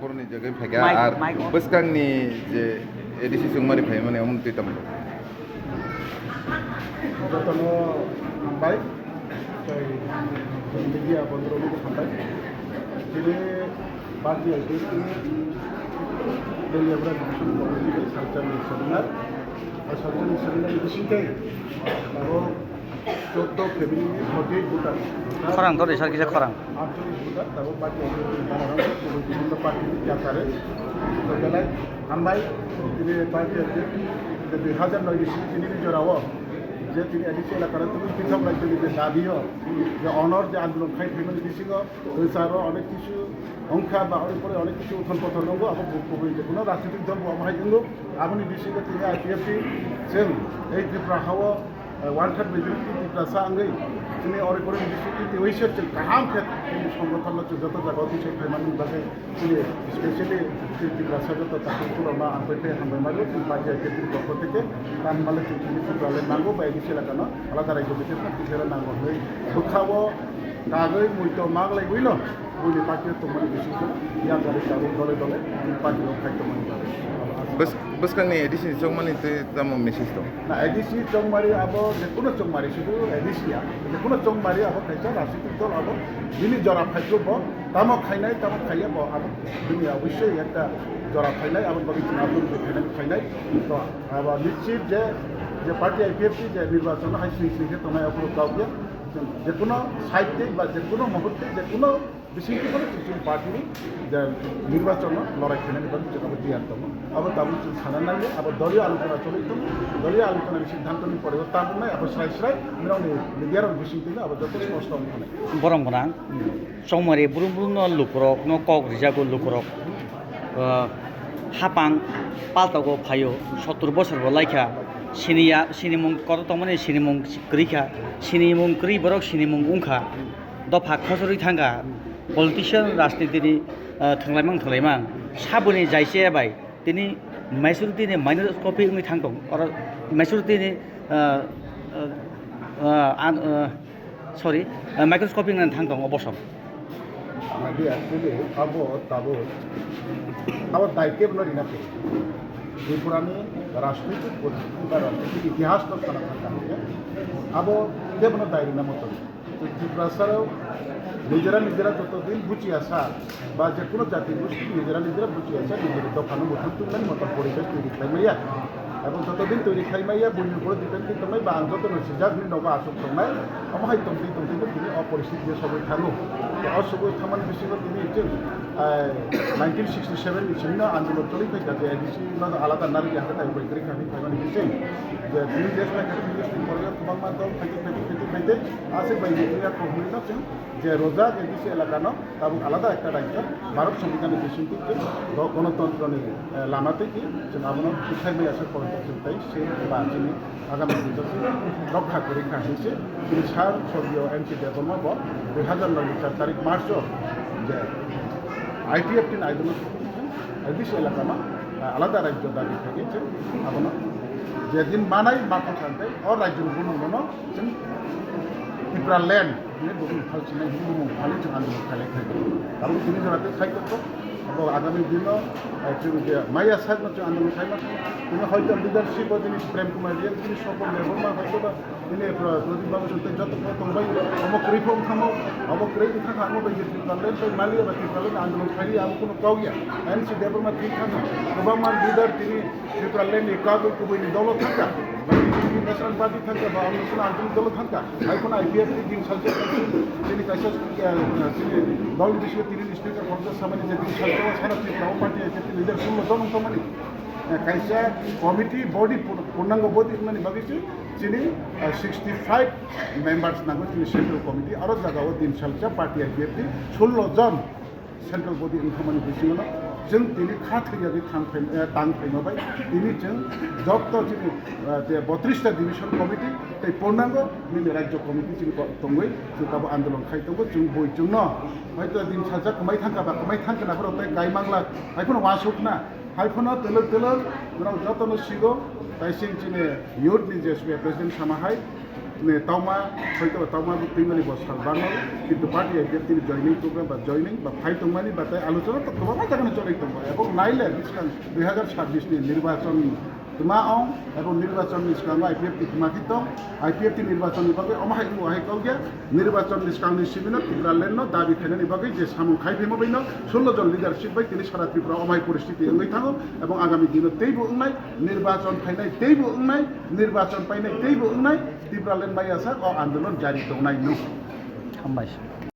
बर'नि जायगायाव फैगा आरो बोसकांनि जे एडिसि जोंमारि फै माने अमन तैताम जतनो हामबाय मिडिया बंद्रनि हामबाय दिनै पार्टी आइडेंटिटी डेलिभरा पॉलिटिकल सालचारनि सेमिनार और सालचारनि सेमिनार बिसिंथाय आरो 14 फेब्रुवारि 48 भुटान खरां तो रेसार किसे खरां 48 भुटान दाबो पार्टी आइडेंटिटी बानाराव गुबुन पार्टी जाथारो तो बेलाय हामबाय दिनै पार्टी आइडेंटिटी 2009 इस्वी दिनै जराव जे তিনি এডিসি এলাকার পৃথক রাজ্যের যে দাবিও যে অনর যে আন্দোলন খাই ফেমিলি বিসিগ রয়েছে অনেক কিছু সংখ্যা বা পরে অনেক কিছু উত্থান পতন নঙ্গো আবার যে কোনো রাজনৈতিক দল বাহাই কিন্তু আপনি বিসিগ তিনি আইপিএফটি जों এই ত্রিপুরা হাওয়া 1/3 মেজরিটি ত্রিপুরা সাঙ্গै তিনি অরে বিসিগি ওইসব কাহাম ক্ষেত্রে সংগঠন যত জায়গা কিছু ফেমানি বাকে তিনি স্পেশালি ত্রিপুরা সাজত তাকে পুরোমা আনপেটে হামবাইমালো তিনি পার্টি ক্ষেত্রে পক্ষ থেকে কানমালে তিনি ত্রিপুরালে নাঙ্গো বা এডিসি এলাকানো আলাদা রাজ্য থেকে ত্রিপুরা নাঙ্গো হয়ে দুঃখাবো কাগৈ মুইতো মাগলাই বুঝল বুঝলি পার্টির তোমার বিসিগ ইয়া গাড়ি কারো দলে দলে পার্টি খাইতো মানে बोसकांनि एडिसि जोंमानि तैताम मेसेज दं ना एडिसि चौमारी अब जेकुनो चौमारी शुधु एडिसिया जेकुनो चौमारी अब खायसा राजनीतिक दल अब दिनै जरा फाइजोब तामो खाइनाय तामो खाइया ब अब दिनै अवश्य একটা जरा फाइनाय अब बगिन आबुन खाइनाय तो अब निश्चित जे पार्टी आईपीएफटी जे निर्वाचन हाई सिंह तमाय अपरो काउया जेकुनो साहित्य बा जेकुनो मुहूर्ते जेकुनो বিশেষ করে কিছু পার্টির যে নির্বাচন লড়াই খেলে নিবেন যেটা দিয়ান্তম আবার তাবু সানা নাইলে আবার দলীয় আলোচনা চলিত দলীয় আলোচনার সিদ্ধান্ত নিয়ে পরিবর্তন নাই আবার স্রাই স্রাই মিরাউনি মিডিয়ার বিশেষ দিলে আবার যত স্পষ্ট মানে বরং বনাং চৌমারি বুরুম বুরুম লুকরক ন কক রিজাগো লুকরক হাপাং পালতাগো ফাयो 70 বছর লাইখা সিনিয়া সিনিমুং কত তমনে সিনিমুং গ্রিখা সিনিমুং গ্রি বরক সিনিমুং উংখা দফা খসরি থাঙ্গা पलिटिशियन राजनीतिनि थंलायमां साबुनि जायसे बाय दिनै माइसुरिटिनि माइनस्कपि उंनि थांदों और माइसुरिटिनि सरि माइक्रस्कपि उंनि थांदों अबसम नादि एक्चुअली अब ताबो अब दायित्व नरि नाके त्रिपुरानि राजनीतिक राजनीतिक इतिहास तो साना थांगा अब देबनो दायरि नामतो त्रिपुरा साराव নিজেরা যতদিন বুঝি আসা বা যে কোনো জাতি গোষ্ঠী নিজেরা বুঝি আসা নিজের দোকানো মতন তুললেন মতন পরিবেশ তৈরি খাইমাইয়া এবং যতদিন তৈরি খাইমাইয়া বইয়ের উপরে ডিপেন্ড খাইমাই বা যত যা ভিন্ন বা আসক থাকনাই আমায় তমতি তিনি অপরিস্থিতি যে সবাই থানো অসবই থামান বেশি তিনি 1967 বিভিন্ন আন্দোলন চলি ফাইকা যে এডিসি আলাদা নারী হাতে তাই বৈজ্ঞানিক খানি খাইমানি বিশেষ যে তিনি দেশ পরে তোমার মাধ্যম খাইতে আসে বাইরে প্রভুরি না যে রোজা এডিসি এলাকানো তাবো আলাদা একটা রাজ্য ভারত সংবিধানের বিশুদ্ধি গণতন্ত্রনি লামাতে কি जों আপনার শিক্ষায় আসার পরিবর্তনটাই সেই বা যিনি আগামী দিনটি রক্ষা করে খাইছে তিনি সার সর্বীয় এমপি দেবর্মা ব 2009 4 তারিখ মার্চ যে আইটিএফটি আইদোলন এডিসি এলাকানো আলাদা রাজ্য দাবি থেকেছে আপনার যেদিন মানাই মাথা থাকতে অর রাজ্যের গুণগুণ जों ত্রিপুরা ল্যান্ড बुहुम फालसिनाय बुहुम फालि जों आन्दोलन खालामनाय आरो दिनै जोंहा खायद'खौ अब आगामी दिनाव जों जे माइया साइडमा जों आन्दोलन खालामनाय दिनै हयতো लिडारशिप दिनै प्रेम कुमार रिया दिनै सफल लेभेलमा हयतोबा दिनै प्रदीप बाबु जों जत तंबाय अमुक रिफर्म खामो अमुक रै खामो बायदि ত্রিপুরা बै मालिया बा ত্রিপুরা आन्दोलन खालि आबो कोनो काउया एनसी डेभलपमेन्ट थिं खामो गोबां मान लिडार दिनै ত্রিপুরা ল্যান্डनि कागज गुबैनि दौलत थांगा ন্যাশনাল পার্টি থাকা বা অন্য কোনো আঞ্চলিক দল থাকা এখন আইপিএফটি দিন সালছে তিনি কাছে দল বিষয়ে তিনি স্পিকার পঞ্চায়েত সামান্য যে দিন সালছে সারা ত্রিপুরা পার্টি আইপিএফটি লিডার ষোলো জন মানে kaisa committee body purnango body mani bagisi chini 65 members nago chini central committee aro jaga o din salcha party IPFT 16 jon central body inkamani bisingono जों दिनै खाथैयारि थांफैमाबाय दिनै जों जब्द जोंनि 32टा डिभिजन कमिटि तै पूर्णांग मिनि राज्य कमिटि जों दंगै जों गाबो आन्दोलन खायदोंबो जों बयजोंनो हयतो दिन साजा कमाय थांखाबा कमाय थांखानाफोराव तै गायमांला हायफोन वासुकना हायफोन तलक तलक उनाव जतनो सिगो तै सिं चिने युथ नि जेसबे प्रेसिडेंट सामाहाय तावमा हयतो तावमा तिमनि बसाल बांगो किन्तु पार्टी आइपिएफटी जयनिंग प्रग्राम बा जयनिंग बा फाइटंमानि बाथाय आलोचना तो गोबां जायगायाव चलायदों এবং नायले बिसिगां 2026 नि निर्वाचन माआव এবং निर्वाचननि सिगाङाव आइपिएफटी माखि दं आइपिएफटी निर्वाचननि बागै अमाहाय मुहाय कौगिया निर्वाचननि सिगांनि सिबिनो टिप्रालेन्डनो दाबि खायनायनि बागै जे सामु खायफैमाबैनो 16 जन लिडारशिप बाय दिनै सारा त्रिपुरा अमाहाय परिस्थिति ओंगै थाङो এবং आगामी दिनाव तैबो ओंनाय निर्वाचन फायनाय तैबो ओंनाय निर्वाचन फायनाय तैबो ओंनाय टिप्रालेन्ड बाय आसा आन्दोलन जारि दंनाय नु हामबाय